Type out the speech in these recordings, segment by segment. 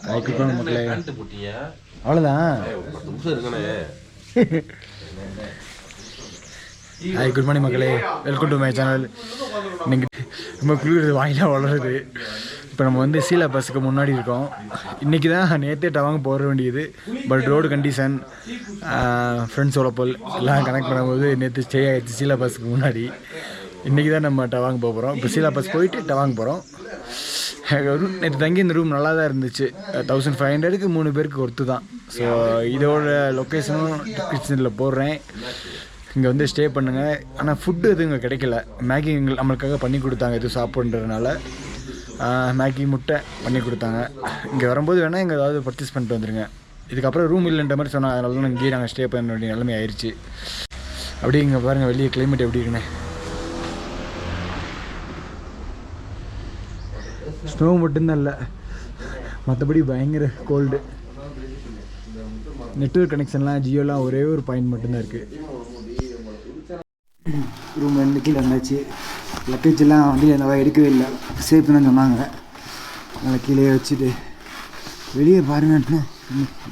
அதுக்கப்புறம் மக்களே அவ்வளோதான். ஹாய் குட் மார்னிங் மக்களே, வெல்கம் டு மை சேனல். நீங்கள் ரொம்ப குளிர் வாயிலாக வளருது. இப்போ நம்ம வந்து சீலா பஸ்ஸுக்கு முன்னாடி இருக்கோம். இன்றைக்கி தான் நேற்றே டவாங்க போக வேண்டியது. பட் ரோடு கண்டிஷன், ஃப்ரெண்ட்ஸ் உழப்பல் எல்லாம் கனெக்ட் பண்ணும்போது நேற்று ஸ்டே ஆகிடுச்சு சீலா பஸ்ஸுக்கு முன்னாடி. இன்றைக்கி தான் நம்ம டவாங்க போக போகிறோம். இப்போ சீலா பஸ் போயிட்டு டவாங்க போகிறோம். நேற்று தங்கி இந்த ரூம் நல்லா தான் இருந்துச்சு. 1500க்கு 3 பேருக்கு ஒர்த்து தான். ஸோ இதோட லொக்கேஷனும் டிஸ்கிரிப்ஷனில் போடுறேன். இங்கே வந்து ஸ்டே பண்ணுங்கள். ஆனால் ஃபுட்டு எதுவும் இங்கே கிடைக்கல. மேகி நம்மளுக்காக பண்ணி கொடுத்தாங்க எதுவும் சாப்பிட்றதுனால. மேகி முட்டை பண்ணி கொடுத்தாங்க. இங்கே வரும்போது வேணால் இங்கே ஏதாவது பர்ச்சேஸ் பண்ணிட்டு வந்துடுங்க. இதுக்கப்புறம் ரூம் இல்லைன்ற மாதிரி சொன்னாங்க. அதனால தான் இங்கேயே நாங்கள் ஸ்டே பண்ண வேண்டிய நிலைமை ஆயிடுச்சு. அப்படியே இங்கே பாருங்கள் வெளியே கிளைமேட் எப்படி இருக்குன்னு. ஸ்னோ மட்டும்தான் இல்லை, மற்றபடி பயங்கர கோல்டு. நெட்வொர்க் கனெக்ஷன்லாம் ஜியோலாம் ஒரே ஒரு பாயிண்ட் மட்டும்தான் இருக்குது. ரூம் வந்து கீழே இருந்தாச்சு. லக்கேஜெல்லாம் வண்டியில் இருந்தவா எடுக்கவே இல்லை, சேஃப் தான் சொன்னாங்க. அதனால் கீழே வச்சுட்டு வெளியே பாருங்கன்னு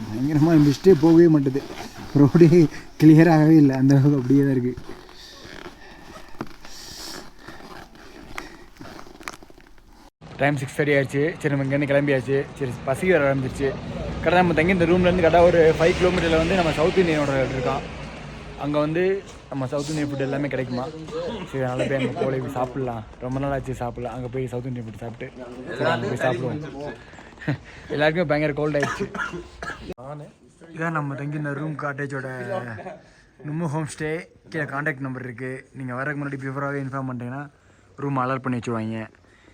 பயங்கரமாக மிஸ்டே போகவே மாட்டுது. ரோடே கிளியராகவே இல்லை, அந்த அளவுக்கு அப்படியே தான் இருக்குது. டைம் 6:30 ஆயிடுச்சு. சரி நம்ம இங்கேருந்து கிளம்பியாச்சு. சரி பசி வர ஆரம்பிச்சிருச்சு. கரெக்டாக நம்ம தங்கி இந்த ரூம்லேருந்து கரெக்டாக ஒரு 5 கிலோமீட்டரில் வந்து நம்ம சவுத் இந்தியனோட இருக்கோம். அங்கே வந்து நம்ம சவுத் இந்தியன் ஃபுட் எல்லாமே கிடைக்குமா. சரி அதனால் போய் அங்கே போய் சாப்பிட்லாம். ரொம்ப நாள் ஆச்சு சாப்பிட்லாம். அங்கே போய் சவுத் இந்தியன் ஃபுட் சாப்பிட்டு சரி அங்கே போய் சாப்பிடுவோம். எல்லாருக்குமே பயங்கர கோல்ட் ஆகிடுச்சு. இதான் நம்ம தங்கி இந்த ரூம் காட்டேஜோட நம்ம ஹோம் ஸ்டே. கீழே கான்டாக்ட் நம்பர் இருக்குது. நீங்கள் வரதுக்கு முன்னாடி பிஃபோராகவே இன்ஃபார்ம் பண்ணிட்டீங்கன்னா ரூம் அலர்ட் பண்ணி வச்சுருவாங்க.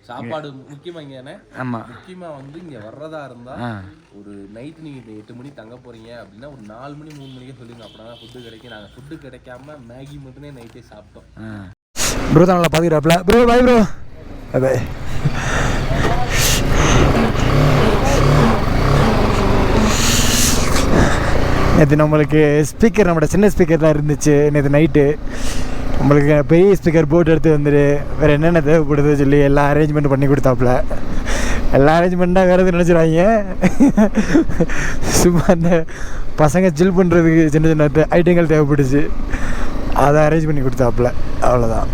சாப்பாடு முக்கியமாங்க. ஆமாம், முக்கியமாக வந்து இங்கே வர்றதா இருந்தால் ஒரு நைட்டு நீங்கள் 8 மணி தங்க போகிறீங்க அப்படின்னா ஒரு 4 மணி 3 மணிக்கே சொல்லுங்க. அப்படின்னா தான் ஃபுட்டு கிடைக்கும். நாங்கள் ஃபுட்டு கிடைக்காம மேகி மட்டுமே நைட்டே சாப்பிட்டோம். ப்ரோ தான் நல்லா பார்த்துக்கிறாப்ல. Bro bye bro. பாய். நேற்று நம்மளுக்கு ஸ்பீக்கர், நம்மளோட சின்ன ஸ்பீக்கர் தான் இருந்துச்சு. நேற்று நைட்டு நம்மளுக்கு பெரிய ஸ்பீக்கர் போட்டு எடுத்து வந்துடு, வேறு என்னென்ன தேவைப்படுது சொல்லி எல்லா அரேஞ்ச்மெண்ட் பண்ணி கொடுத்தாப்புல. எல்லா அரேஞ்ச்மெண்ட்டாக வேறு எதுவும் நினச்சிடுவாங்க. சும்மா அந்த பசங்க ஜில் பண்ணுறதுக்கு சின்ன சின்ன ஐட்டங்கள் தேவைப்படுச்சு, அதை அரேஞ்ச் பண்ணி கொடுத்தாப்புல. அவ்வளோதான்.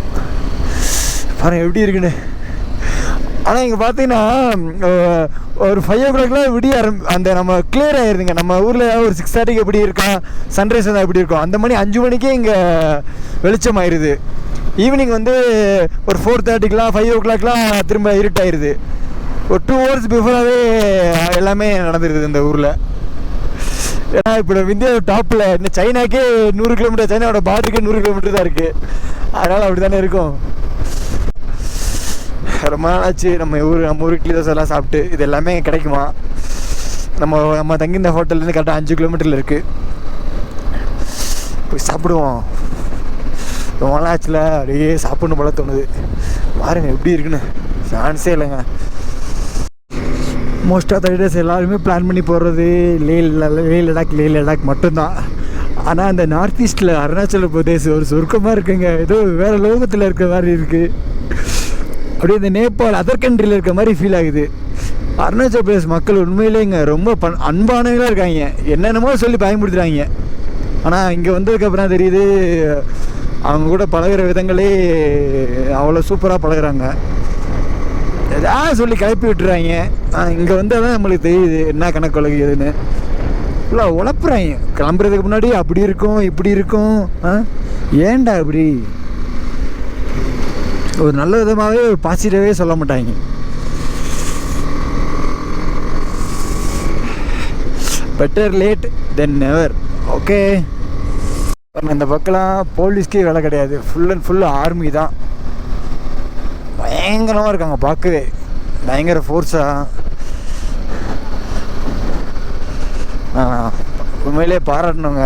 பாருங்கள் எப்படி இருக்குன்னு. ஆனால் இங்கே பார்த்தீங்கன்னா ஒரு 5 o'clockலாம் விடிய அந்த நம்ம கிளியர் ஆகிருதுங்க. நம்ம ஊரில் ஒரு 6:30க்கு எப்படி இருக்கா சன்ரைஸ் தான் எப்படி இருக்கும், அந்த மணி 5 மணிக்கே இங்கே வெளிச்சம் ஆயிடுது. ஈவினிங் வந்து ஒரு 4:30க்கெலாம் 5 o'clockலாம் திரும்ப இருட்டாயிருது. ஒரு 2 hours பிஃபோராகவே எல்லாமே நடந்துருது இந்த ஊரில். ஏன்னா இப்போ இந்தியா டாப்பில் இந்த சைனாக்கே 100 கிலோமீட்டர், சைனாவோட பார்டருக்கே 100 கிலோமீட்டர் தான் இருக்குது. அதனால் அப்படி தானே இருக்கும். ரொம்ப நாள் ஆச்சு நம்ம ஊர் இட்லி தோசை எல்லாம் சாப்பிட்டு. இது எல்லாமே கிடைக்குமா. நம்ம தங்கி இந்த ஹோட்டல்லேருந்து கரெக்டாக 5 கிலோமீட்டரில் இருக்குது. போய் சாப்பிடுவோம். ரொம்ப நாள் ஆச்சுல, அப்படியே சாப்பிட்ணும் போல தோணுது. பாருங்க எப்படி இருக்குன்னு. சான்ஸே இல்லைங்க. மோஸ்ட் ஆஃப் த டேஸ் எல்லாருமே பிளான் பண்ணி போடுறது லே லடாக் மட்டும்தான். ஆனால் அந்த நார்த் ஈஸ்டில் அருணாச்சல பிரதேஷ் ஒரு சொர்க்கமாக இருக்குங்க. ஏதோ வேறு லோகத்தில் இருக்க மாதிரி இருக்குது. அப்படியே இந்த நேபாள் அதர் கண்ட்ரியில் இருக்க மாதிரி ஃபீல் ஆகுது. அருணாச்சல பிரதேஷ் மக்கள் உண்மையிலேங்க ரொம்ப அன்பானவங்களாக இருக்காங்க. என்னென்னமோ சொல்லி பயன்படுத்துகிறாங்க. ஆனால் இங்கே வந்ததுக்கப்புறம் தெரியுது அவங்க கூட பழகிற விதங்களே அவ்வளோ சூப்பராக பழகுறாங்க. எதாவது சொல்லி கிளப்பி விட்டுறாங்க. இங்கே வந்தால் தான் நம்மளுக்கு தெரியுது என்ன கணக்கு உலகுதுன்னு. ஃபுல்லாக உழப்புறாங்க. கிளம்புறதுக்கு முன்னாடி அப்படி இருக்கும் இப்படி இருக்கும். ஏன்டா இப்படி ஒரு நல்ல விதமாகவே ஒரு பாசிட்டிவாகவே சொல்ல மாட்டாங்க. பெட்டர் லேட் தென் நெவர். ஓகே. இந்த பக்கம்லாம் போலீஸ்க்கே வேலை கிடையாது. ஃபுல் அண்ட் ஃபுல் ஆர்மி தான். பயங்கரமாக இருக்காங்க பார்க்கவே, பயங்கர ஃபோர்ஸாக. உண்மையிலே பாராட்டணுங்க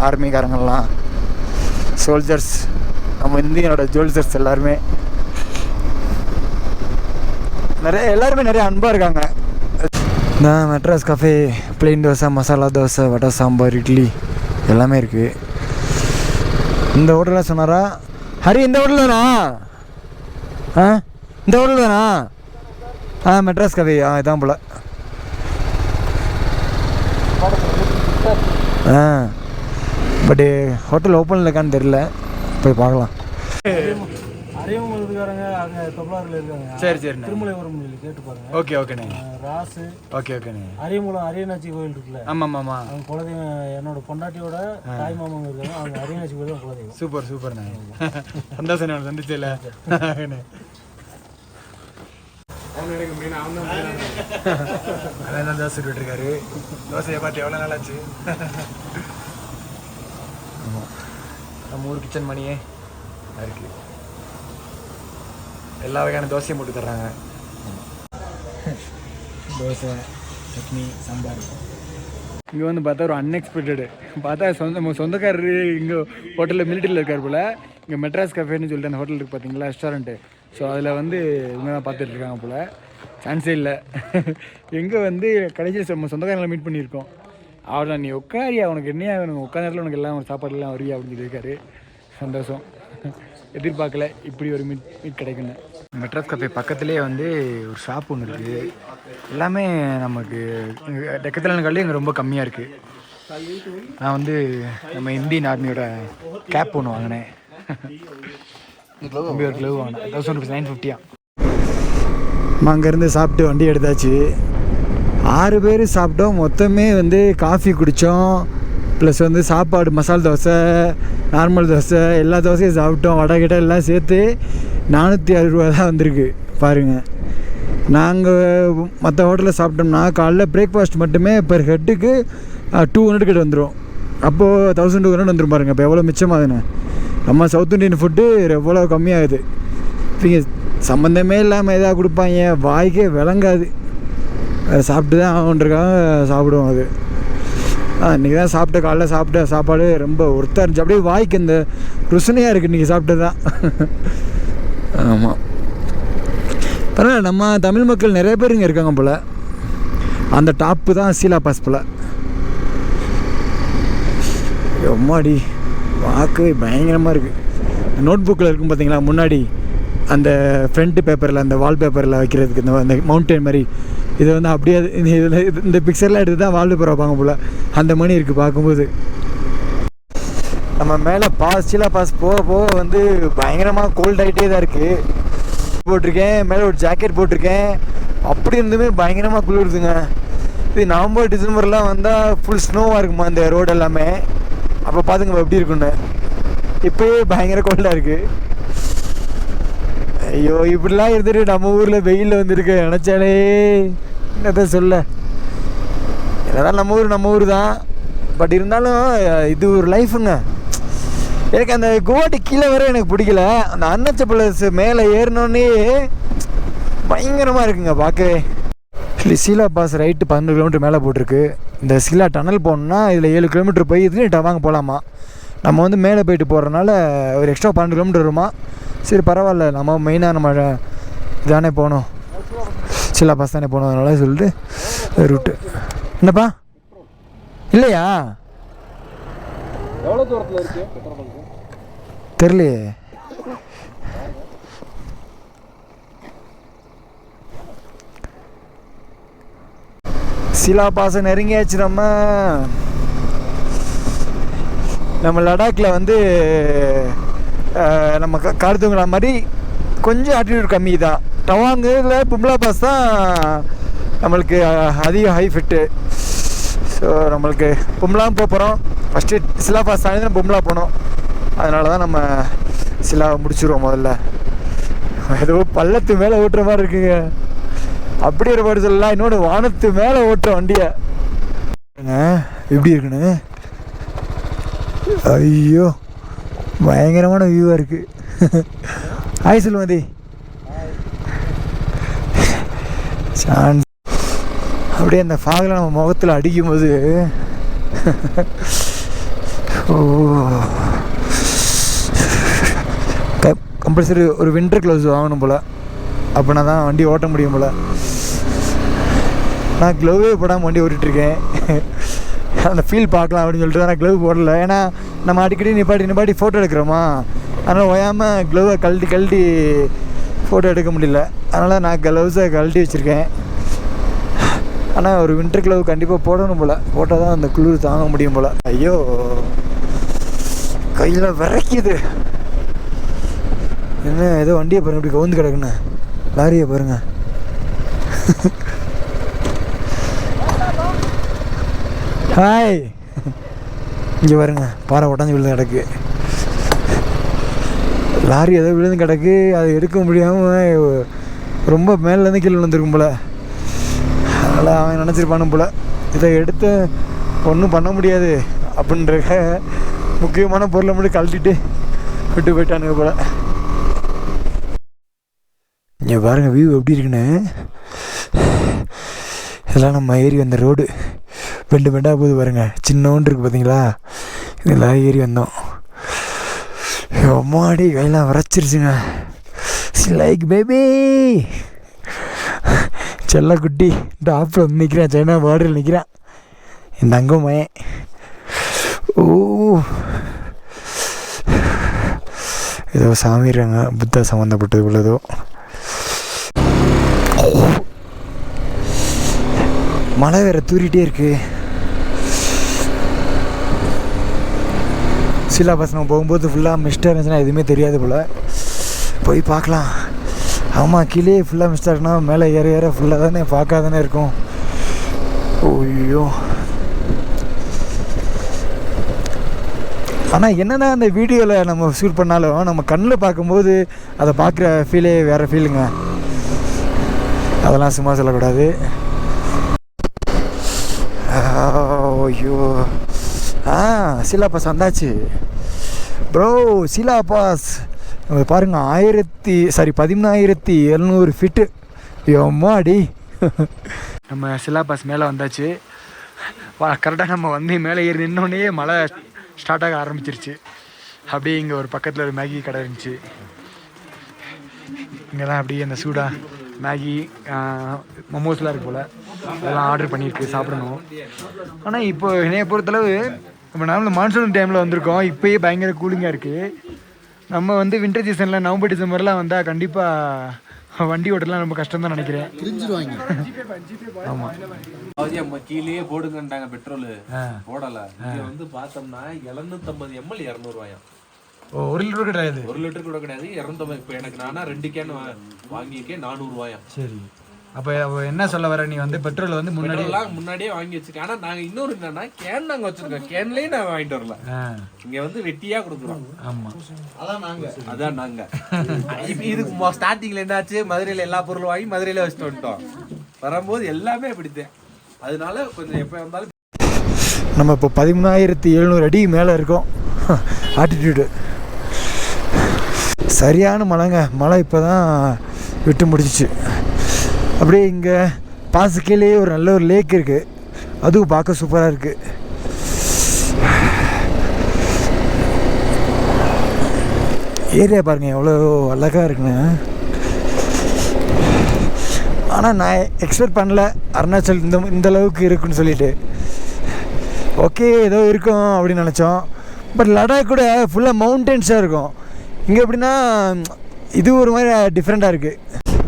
ஆர்மிக்காரங்கள்லாம். சோல்ஜர்ஸ், நம்ம இந்தியனோட ஜோல்ஜர்ஸ் எல்லாருமே எல்லாருமே நிறைய அன்பாக இருக்காங்க. நான் மெட்ராஸ் கஃபே பிளெயின் தோசை, மசாலா தோசை, வடை, சாம்பார், இட்லி எல்லாமே இருக்குது. இந்த ஹோட்டலில் சொன்னாரா ஹரி? இந்த ஹோட்டல் தானா? இந்த ஹோட்டல் தானா? மெட்ராஸ் கஃபே இதான் போல். பட்டு ஹோட்டல் ஓப்பனில் இருக்கான்னு தெரில, போய் பார்க்கலாம். அரியவங்களுக்காரங்க அங்கே தொப்பலாரில் இருக்காங்க. சரி சரிண்ணே. திருமலைபுரம் கேட்டு பாருங்க. ஓகே ஓகேண்ணே. ராசு. ஓகே ஓகேண்ணே. அரியங்குளம் அரியநாச்சி கோயில் இருக்குல்ல. ஆமாம் ஆமாம். அவங்க குலதெய்வம் என்னோட பொண்டாட்டியோட தாய் மாமாங்க இருக்காங்க. அவங்க அரியநாச்சி கோயில் தான் குலதெய்வம். சூப்பர் சூப்பர்ண்ணே. சந்தோஷம் நான் சந்திச்சல. அதான் தோசை விட்டுருக்காரு. தோசையை பார்த்து எவ்வளோ நாள் ஆச்சு. ஆமாம், நம்ம ஊர் கிச்சன் மணியே இருக்கு. எல்லா வகையான தோசையும் போட்டு தர்றாங்க. தோசை, சட்னி, சாம்பார். இங்கே வந்து பார்த்தா ஒரு அன்எக்ஸ்பெக்டடு பார்த்தா சொந்தக்காரரு இங்கே ஹோட்டலில் மிலிட்டரியில் இருக்கார் போல். இங்கே மெட்ராஸ் கஃபேன்னு சொல்லிட்டு அந்த ஹோட்டல் இருக்குது பார்த்தீங்களா, ரெஸ்டாரண்ட்டு. ஸோ அதில் வந்து இவங்க தான் பார்த்துட்டு இருக்காங்க போல். சான்ஸே இல்லை. எங்கே வந்து கடைசியில் நம்ம சொந்தக்காரங்களை மீட் பண்ணியிருக்கோம். அவரை நீ உட்காரியா, உனக்கு என்னையா வேணும், உட்கார நேரத்தில் உனக்கு எல்லாம் சாப்பாடுலாம் வரியா அப்படின்னு சொல்லியிருக்காரு. சந்தோஷம். எதிர்பார்க்கல இப்படி ஒரு மீட் கிடைக்குன்னு. மெட்ராஸ் கஃபே பக்கத்துலேயே வந்து ஒரு ஷாப் ஒன்று இருக்குது. எல்லாமே நமக்கு டெக்கத்திலான கல்வி இங்கே ரொம்ப கம்மியாக இருக்குது. நான் வந்து நம்ம இந்தியன் ஆர்மியோட கேப் ஒன்று வாங்கினேன். ஒரு க்ளவ் வாங்கினேன். 1000 rupees, 950. அங்கேருந்து சாப்பிட்டு வண்டி எடுத்தாச்சு. 6 பேர் சாப்பிட்டோம். மொத்தமே வந்து காஃபி குடித்தோம், ப்ளஸ் வந்து சாப்பாடு, மசால் தோசை, நார்மல் தோசை, எல்லா தோசையும் சாப்பிட்டோம். வடை கிட்ட எல்லாம் சேர்த்து 460 ரூபா தான் வந்திருக்கு பாருங்கள். நாங்கள் மற்ற ஹோட்டலில் சாப்பிட்டோம்னா காலைல பிரேக்ஃபாஸ்ட் மட்டுமே பெர் ஹெட்டுக்கு 200 கிட்ட வந்துடும். அப்போது 1200 வந்துடும் பாருங்கள். இப்போ எவ்வளோ மிச்சமாகுதுன்னு. நம்ம சவுத் இண்டியன் ஃபுட்டு எவ்வளோ கம்மியாகுது. இங்கே சம்மந்தமே இல்லாமல் எதாவது கொடுப்பாங்க, வாய்க்கே விளங்காது. அதை சாப்பிட்டு தான் ஆகுன்றக்காக சாப்பிடுவோம். அது இன்றைக்கி தான் சாப்பிட்ட, காலைல சாப்பிட்ட சாப்பாடு ரொம்ப ஒருத்தாக இருந்துச்சு. அப்படியே வாய்க்கு இந்த ருசனையாக இருக்குது இன்றைக்கி சாப்பிட்டது தான். ஆமாம், பரவாயில்ல. நம்ம தமிழ் மக்கள் நிறைய பேர் இங்கே இருக்காங்க போல். அந்த டாப்பு தான் சீலா பாஸ் போல். எம்மாடி பார்க்கவே பயங்கரமாக இருக்குது. நோட் புக்கில் இருக்கும் பார்த்தீங்களா, முன்னாடி அந்த ஃப்ரண்ட் பேப்பரில், அந்த வால்பேப்பரில் வைக்கிறதுக்கு இந்த மவுண்டன் மாதிரி. இதை வந்து அப்படியே இதில் இந்த பிக்சர்லாம் எடுத்து தான் வால்பேப்பர் வைப்பாங்க போல். அந்த மணி இருக்குது பார்க்கும்போது. நம்ம மேலே சீலா பாஸ் போக போக வந்து பயங்கரமாக கோல்ட் ஆகிட்டே தான் இருக்குது. போட்டிருக்கேன், மேலே ஒரு ஜாக்கெட் போட்டிருக்கேன். அப்படி இருந்துமே பயங்கரமாக குளிருதுங்க. இது நவம்பர் டிசம்பர்லாம் வந்தால் ஃபுல் ஸ்னோவாக இருக்குமா இந்த ரோடு எல்லாமே. அப்போ பார்த்துங்க எப்படி இருக்குன்னு. இப்போயே பயங்கர கோல்டாக இருக்குது. ஐயோ, இப்படிலாம் இருந்துட்டு நம்ம ஊரில் வெயிலில் வந்துருக்கு நினச்சாலே என்னதான் சொல்ல. என்னதான் நம்ம ஊர் தான். பட் இருந்தாலும் இது ஒரு லைஃபுங்க. எனக்கு அந்த குவாட்டி கீழே வர எனக்கு பிடிக்கல. அந்த அன்னச்சப்பளஸ் மேலே ஏறினோன்னே பயங்கரமாக இருக்குங்க பார்க்கவே. சீலா பாஸ் ரைட்டு 12 கிலோமீட்டர் மேலே போட்டிருக்கு. இந்த சீலா டனல் போகணுன்னா இதில் 7 கிலோமீட்டர் போய் இதுன்னு டவாங்க போகலாமா. நம்ம வந்து மேலே போயிட்டு போகிறனால ஒரு எக்ஸ்ட்ரா 12 கிலோமீட்டர் வருமா. சரி பரவாயில்ல, நம்ம மெயினாக நம்ம இதானே போகணும், சீலா பாஸ் தானே போகணும். அதனால சொல்லிட்டு ரூட்டு. என்னப்பா இல்லையா, எவ்வளோ தூரத்தில் இருக்கு தெரியலையே. சீலா பாஸை நெருங்கியாச்சு. நம்ம லடாக்கில் வந்து நம்ம கார்த்துங்களா மாதிரி கொஞ்சம் ஆட்டிடியூட் கம்மி தான். டவாங்கில் பும்லா பாஸ் தான் நம்மளுக்கு அதிக ஹை ஃபிட்டு. ஸோ நம்மளுக்கு பும்லாம் போகிறோம். ஃபஸ்ட்டு சிலா பாஸ் தாண்டி தான் பும்லா போனோம். அதனால தான் நம்ம சிலாவை முடிச்சிடுவோம். முதல்ல ஏதோ பள்ளத்து மேலே ஓட்டுற மாதிரி இருக்குங்க. அப்படி ஒரு பாடு சொல்லலாம். இன்னொன்று வானத்து மேலே ஓட்டுற வண்டியை எப்படி இருக்குன்னு. ஐயோ பயங்கரமான வியூவாக இருக்குது. ஹாய் சொல்லுமதி. சான்ஸ் அப்படியே அந்த ஃபாகில் நம்ம முகத்தில் அடிக்கும்போது ஓ கம்பல்சரி ஒரு வின்டர் க்ளவுஸ் வாங்கணும் போல். அப்படின்னா தான் வண்டி ஓட்ட முடியும் போல். நான் க்ளவுவே போடாமல் வண்டி ஓட்டிகிட்ருக்கேன். அந்த ஃபீல் பார்க்கலாம் அப்படின்னு சொல்லிட்டு நான் க்ளவ் போடலை. ஏன்னா நம்ம அடிக்கடி நிப்பாட்டி ஃபோட்டோ எடுக்கிறோமா. அதனால் ஓயாமல் க்ளவை கழட்டி ஃபோட்டோ எடுக்க முடியல. அதனால் நான் க்ளவுஸை கழட்டி வச்சுருக்கேன். ஆனால் ஒரு வின்டர் க்ளவ் கண்டிப்பாக போடணும் போல், போட்டால் தான் அந்த குளிர் தாங்க முடியும் போல். ஐயோ கையில் விரைக்குது. என்ன ஏதோ வண்டியை பாருங்க இப்படி கவுந்து கிடக்குண்ணே, லாரியை பாருங்க. ஹாய், இங்கே பாருங்க பாறை உடஞ்சி விழுந்து கிடக்கு, லாரி ஏதோ விழுந்து கிடக்கு. அதை எடுக்க முடியாமல் ரொம்ப மேலேருந்து கீழே விழுந்துருக்கும் போல். அதனால் அவன் நினச்சிருப்பானும் போல் இதை எடுத்து ஒன்றும் பண்ண முடியாது அப்படின்ற முக்கியமான பொருளை மட்டும் கழட்டிட்டு விட்டு போயிட்டானுங்க போல். இங்கே பாருங்கள் வியூ எப்படி இருக்குன்னு. இதெல்லாம் நம்ம ஏறி வந்த ரோடு பெண்டு பெண்டாக போகுது பாருங்க, சின்னோன்னு இருக்குது பார்த்தீங்களா. இதெல்லாம் ஏறி வந்தோம். அம்மாடி கையெல்லாம் வரைச்சிருச்சுங்க. லைக் பேபி செல்ல குட்டி டாப்பில் வந்து நிற்கிறேன், சைனா பார்டரில் நிற்கிறேன். இந்த அங்கம் மயன். ஓ ஏதோ சாமிடுறாங்க, புத்தா சம்மந்தப்பட்டது உள்ளதோ. மழை வேற தூரிட்டே இருக்கு. சிலா பஸ் நம்ம போகும்போது ஃபுல்லாக மிஸ்டாக இருந்துச்சுன்னா எதுவுமே தெரியாது போல். போய் பார்க்கலாம். ஆமாம், கீழே ஃபுல்லாக மிஸ்டாக இருக்குன்னா மேலே ஏற ஏற ஃபுல்லாக தானே பார்க்காதானே இருக்கும். ஓய்யோ, ஆனால் என்னென்னா அந்த வீடியோவில் நம்ம ஷூட் பண்ணாலும் நம்ம கண்ணில் பார்க்கும்போது அதை பார்க்குற ஃபீலே வேறு ஃபீலுங்க. அதெல்லாம் சும்மா சொல்லக்கூடாது. ஐயோ சீலா பாஸ் வந்தாச்சு ப்ரோ. சீலா பாஸ் பாருங்கள் 13,700 ஃபீட்டு. எம்மாடி நம்ம சீலா பாஸ் மேலே வந்தாச்சு. கரெக்டாக நம்ம வந்து மேலே ஏறி நின்னோடனே மழை ஸ்டார்ட் ஆக ஆரம்பிச்சிருச்சு. அப்படியே இங்கே ஒரு பக்கத்தில் ஒரு மேகி கடை இருந்துச்சு. இங்கே தான் அப்படியே அந்த சூடா மேகி மோமோஸ்லாம் இருக்கு போல், அதெல்லாம் ஆர்டர் பண்ணியிருக்கு, சாப்பிடணும். ஆனால் இப்போ என்னைய பொறுத்தளவு இப்போ நாமளும் மான்சூன் டைமில் வந்திருக்கோம். இப்போயே பயங்கர கூலிங்காக இருக்குது. நம்ம வந்து வின்டர் சீசனில் நவம்பர் டிசம்பர்லாம் வந்தால் கண்டிப்பாக வண்டி ஓட்டலாம் ரொம்ப கஷ்டம் தான் நினைக்கிறேன். ஆமாம், நம்ம கீழே போடுங்கன்ட்டாங்க பெட்ரோல் போடலை. இங்கே வந்து பார்த்தோம்னா 750 ml 200 1 லிட்டர் கிடையாது, 1 லிட்டர் கூட கிடையாது 250. இப்போ எனக்கு நானா 2 கேன் வாங்கியிருக்கேன் 400. சரி, அப்போ என்ன சொல்ல வர, நீ வந்து பெட்ரோல் வந்து முன்னாடியே வாங்கி வச்சிருக்கேன். ஆனால் நாங்கள் இன்னொரு என்னன்னா கேன் நாங்கள் வச்சிருக்கோம், கேன்லேயே நான் வாங்கிட்டு வரல. இங்கே வந்து வெட்டியாக கொடுக்குறோம். ஆமாம், அதான் நாங்கள் இப்போ இதுக்கு ஸ்டார்டிங்கில் என்னாச்சு, மதுரையில் எல்லா பொருளும் வாங்கி மதுரையில் வச்சுட்டு வந்துட்டோம். வரும்போது எல்லாமே பிடித்தேன். அதனால கொஞ்சம் எப்போ வந்தாலும் நம்ம இப்போ 13,700 அடி மேலே இருக்கோம். ஆட்டிடியூடு சரியான மழைங்க. மழை இப்போ தான் விட்டு முடிச்சிச்சு. அப்படியே இங்கே பாசு கீழே ஒரு நல்ல ஒரு லேக் இருக்குது, அதுவும் பார்க்க சூப்பராக இருக்குது. ஏரியா பாருங்கள் எவ்வளோ அழகாக இருக்குன்னு. ஆனால் நான் எக்ஸ்பெக்ட் பண்ணல அருணாச்சல் இந்த அளவுக்கு இருக்குன்னு சொல்லிட்டு. ஓகே ஏதோ இருக்கும் அப்படின்னு நினச்சோம். பட் லடாக் கூட ஃபுல்லாக மவுண்டன்ஸாக இருக்கும். இங்கே எப்படின்னா இது ஒரு மாதிரி டிஃப்ரெண்ட்டாக இருக்குது.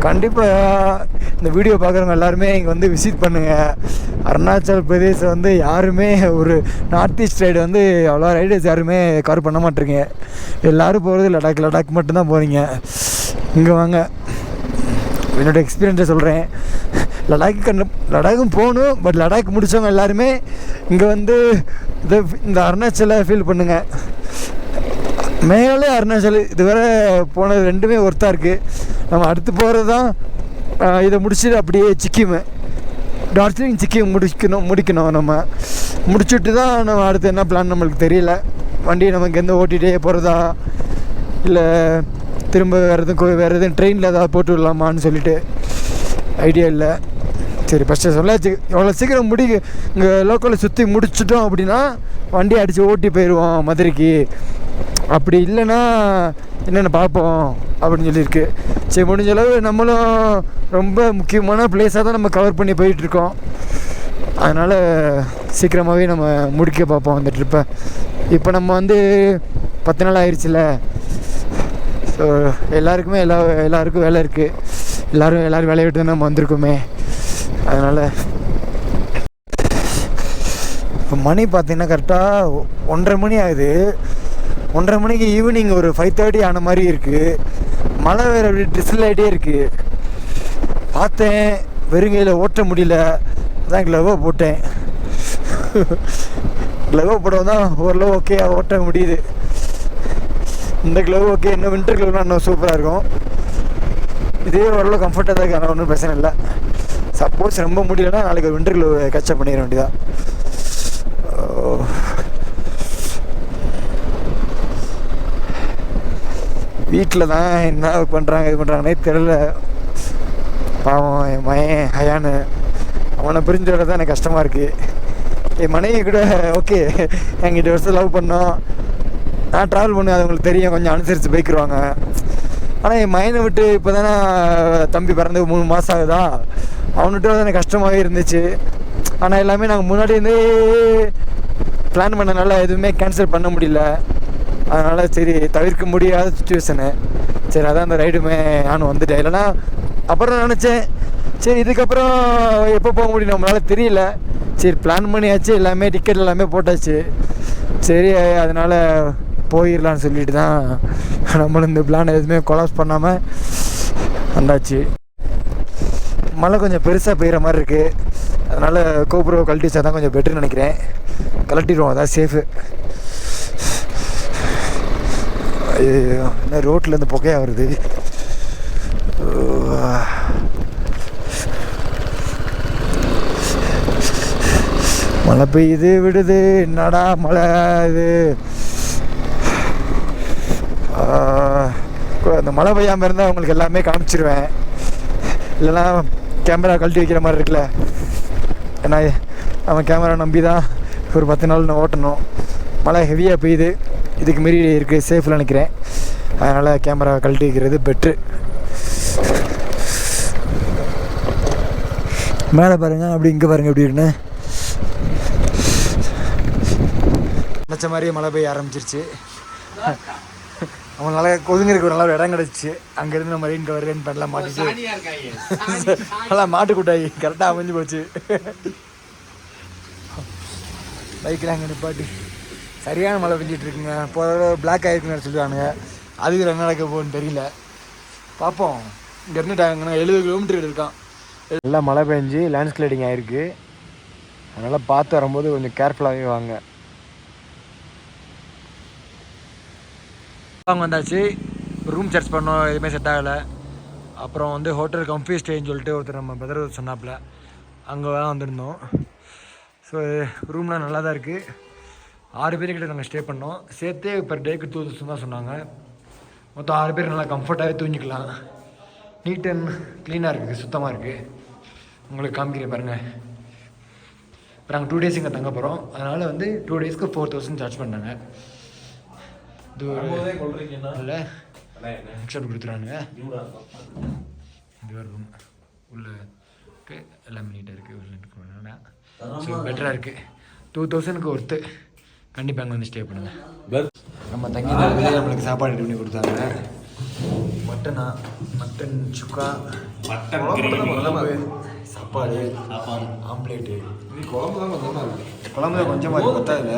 கண்டிப்பாக இந்த வீடியோ பார்க்குறவங்க எல்லாருமே இங்கே வந்து விசிட் பண்ணுங்கள். அருணாச்சல் பிரதேசம் வந்து யாருமே ஒரு நார்த் ஈஸ்ட் ரைடு வந்து அவ்வளோ ரைடர்ஸ் யாருமே கவர் பண்ண மாட்டேங்க. எல்லோரும் போகிறது லடாக் மட்டும்தான் போகிறீங்க. இங்கே வாங்க, என்னோடய எக்ஸ்பீரியன்ஸை சொல்கிறேன். லடாக்கும் போகணும், பட் லடாக் முடித்தவங்க எல்லாருமே இங்கே வந்து இந்த அருணாச்சலை ஃபீல் பண்ணுங்கள். மேலே அருணாச்சல் இதுவரை போனது ரெண்டுமே ஒர்த்தாக இருக்குது. நம்ம அடுத்து போகிறது தான் இதை முடிச்சுட்டு அப்படியே சிக்கிம், டார்ஜிலிங் சிக்கிம் முடிக்கணும். நம்ம முடிச்சுட்டு தான் நம்ம அடுத்து என்ன பிளான் நம்மளுக்கு தெரியல. வண்டியை நமக்கு எந்த ஓட்டிகிட்டே போகிறதா இல்லை திரும்ப வேறு எதுவும் ட்ரெயினில் ஏதாவது போட்டு விடலாமான்னு சொல்லிட்டு ஐடியா இல்லை. சரி, ஃபஸ்ட்டு சொல்லாச்சு எவ்வளோ சீக்கிரம் இங்கே லோக்கலில் சுற்றி முடிச்சிட்டோம் அப்படின்னா வண்டி அடித்து ஓட்டி போயிடுவோம் மதுரைக்கு. அப்படி இல்லைன்னா என்னென்ன பார்ப்போம் அப்படின்னு சொல்லியிருக்கு. சரி, முடிஞ்ச அளவு நம்மளும் ரொம்ப முக்கியமான பிளேஸாக தான் நம்ம கவர் பண்ணி போயிட்டுருக்கோம். அதனால் சீக்கிரமாகவே நம்ம முடிக்க பார்ப்போம் அந்த ட்ரிப்பை. இப்போ நம்ம வந்து 10 நாள் ஆயிடுச்சுல. ஸோ எல்லாருக்குமே எல்லாருக்கும் வேலை இருக்குது. எல்லோரும் வேலையை விட்டு தான் நம்ம வந்திருக்கோமே. அதனால் மணி பார்த்தீங்கன்னா கரெக்டாக 1:30 மணி ஆகுது. 1:30 மணிக்கு ஈவினிங் ஒரு 5:30 ஆன மாதிரி இருக்குது. மழை வேறு அப்படி ட்ரிசில் ஆகிட்டே இருக்குது. பார்த்தேன் வெறுங்கையில் ஓட்ட முடியல, அதான் க்ளவை போட்டேன். க்ளவை போட்டவன் தான் ஓரளவு ஓகே ஓட்ட முடியுது. இந்த க்ளவ் ஓகே, இன்னும் வின்டர் க்ளவ்லாம் இன்னும் சூப்பராக இருக்கும். இதே ஓரளவு கம்ஃபர்ட்டாக தான் இருக்குது, ஒன்றும் பிரச்சனை இல்லை. சப்போஸ் ரொம்ப முடியலன்னா நாளைக்கு ஒரு வின்டர் க்ளவ் கேட்சப் பண்ணிட வேண்டியதான். வீட்டில் தான் என்ன பண்ணுறாங்க இது பண்ணுறாங்கன்னே தெரியல. பாவம் என் மயன் ஹயானு, அவனை பிரிஞ்சு விட தான் எனக்கு கஷ்டமாக இருக்குது. என் மனைவி கூட ஓகே என்கிட்ட வருஷம் லவ் பண்ணோம், நான் ட்ராவல் பண்ணேன், அது உங்களுக்கு தெரியும், கொஞ்சம் அனுசரித்து போய்க்கிருவாங்க. ஆனால் என் மயனை விட்டு இப்போ தானே தம்பி பிறந்து 3 மாதம் ஆகுதா, அவன்கிட்ட தான் எனக்கு கஷ்டமாகவே இருந்துச்சு. ஆனால் எல்லாமே நாங்கள் முன்னாடி இருந்தே பிளான் பண்ணனால எதுவுமே கேன்சல் பண்ண முடியல. அதனால் சரி தவிர்க்க முடியாத சுச்சுவேஷனு. சரி அதான் அந்த ரைடுமே நானும் வந்துட்டேன். இல்லைனா அப்புறம் நினச்சேன் சரி இதுக்கப்புறம் எப்போ போக முடியும் நம்மளால் தெரியல. சரி பிளான் பண்ணியாச்சு, எல்லாமே டிக்கெட் எல்லாமே போட்டாச்சு, சரி அதனால் போயிடலான்னு சொல்லிட்டு தான் நம்மளும் இந்த பிளான் எதுவுமே கொலாப்ஸ் பண்ணாமல் வந்தாச்சு. மழை கொஞ்சம் பெருசாக பெய்கிற மாதிரி இருக்குது, அதனால் கோபுரம் கழட்டி வச்சா தான் கொஞ்சம் பெட்டர்னு நினைக்கிறேன். கழட்டிடுவோம், அதான் சேஃபு. என்ன ரோட்லேருந்து புகையாக வருது. மழை பெய்யுது விடுது, என்னடா மழை இது. அந்த மழை பெய்யாமல் இருந்தால் உங்களுக்கு எல்லாமே காமிச்சிருவேன். இல்லைனா கேமரா கழட்டி வைக்கிற மாதிரி இருக்குல்ல, ஏன்னா அவன் கேமரா நம்பி தான் ஒரு 10 நாள் நான் ஓட்டணும். மழை ஹெவியாக பெய்யுது, இதுக்கு மாரி இருக்குது சேஃபில் நினைக்கிறேன். அதனால் கேமரா கழட்டி வைக்கிறது பெட்ரு. மேலே பாருங்கள், அப்படி இங்கே பாருங்கள் எப்படி இருக்குன்னு. நினச்ச மாதிரியே மழை பெய்ய ஆரம்பிச்சிருச்சு. அவங்களால கொதுங்கிறதுக்கு ஒரு நல்ல ஒரு இடம் கிடச்சிச்சு. அங்கேருந்து மரீன் கவர் ரெயின் பண்ணலாம் மாட்டிட்டு நல்லா மாட்டுக்கூட்டாயி கரெக்டாக அமைஞ்சு போச்சு. பைக்கில் அங்கே நிப்பாட்டி சரியான மழை பெஞ்சிட்டு இருக்குங்க. போகிற பிளாக் ஆகிருக்குன்னு சொல்லுவானுங்க, அதுக்கு என்ன நடக்க போகுன்னு தெரியல. பார்ப்போம். இங்கேருந்து டாங்கன்னா 70 கிலோமீட்டர் இருக்கான். எல்லாம் மழை பெஞ்சு லேண்ட்ஸ்லைடிங் ஆகிருக்கு. அதனால் பார்த்து வரும்போது கொஞ்சம் கேர்ஃபுல்லாகவே வாங்க. அவங்க வந்தாச்சு, ரூம் சர்ச் பண்ணோம், எதுவுமே செட் ஆகலை. அப்புறம் வந்து ஹோட்டல் கம்ஃபி ஸ்டேன்னு சொல்லிட்டு ஒருத்தர் நம்ம பிரதர் சொன்னாப்புல, அங்கே தான் வந்திருந்தோம். ஸோ ரூம்லாம் நல்லா தான் இருக்குது. 6 பேர்கிட்ட நாங்கள் ஸ்டே பண்ணோம். சேர்த்தே பெர் டேக்கு 2000 தான் சொன்னாங்க. மொத்தம் 6 பேர் நல்லா கம்ஃபர்ட்டாகவே தூங்கிக்கலாம். நீட் அண்ட் க்ளீனாக இருக்குது, சுத்தமாக இருக்குது. உங்களுக்கு காமிக்கிறேன் பாருங்கள். இப்போ நாங்கள் 2 டேஸ் இங்கே தங்க போகிறோம். அதனால் வந்து 2 டேஸ்க்கு 4000 சார்ஜ் பண்ணாங்க. இது இல்லை எக்ஸ்ட்ரா கொடுத்துருவானுங்க. இது ஒரு ரூம் உள்ள இருக்குது, எல்லாமே நீட்டாக இருக்குது. உள்ள இருக்குன்னா ஸோ பெட்டராக இருக்குது. 2000க்கு ஒர்த்து. கண்டிப்பாக அங்கே வந்து ஸ்டே பண்ணுங்கள். நம்ம தங்கி தரதுலேயே நம்மளுக்கு சாப்பாடு ரெடி பண்ணி கொடுத்தாங்க. மட்டன் சுக்கா, சாப்பாடு, ஆம்லேட்டு. குழம்பு தான் கொஞ்சமாக இருக்குது. குழம்பு தான் கொஞ்சமாக இருக்குது, பத்தாதுல